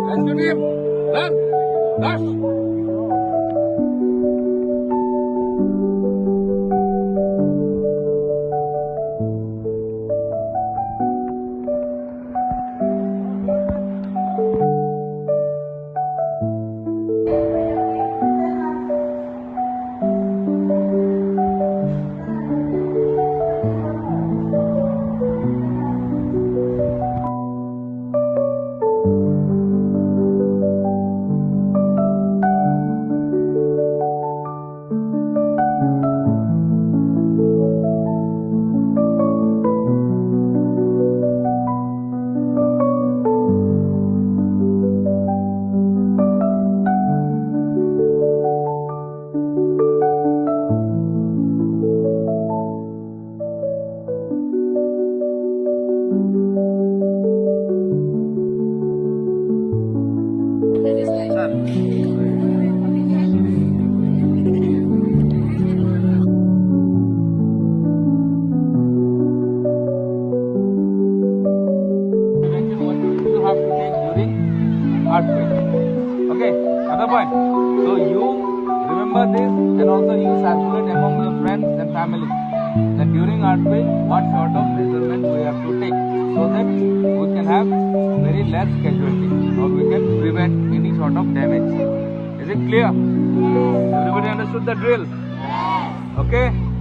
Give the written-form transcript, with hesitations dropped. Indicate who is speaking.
Speaker 1: Rescue team, run! Rush! Earthquake. Okay, another point. So you remember this and also you circulate among your friends and family that during earthquake what sort of measurement we have to take so that we can have very less casualty or we can prevent any sort of damage. Is it clear? Everybody understood the drill? Okay.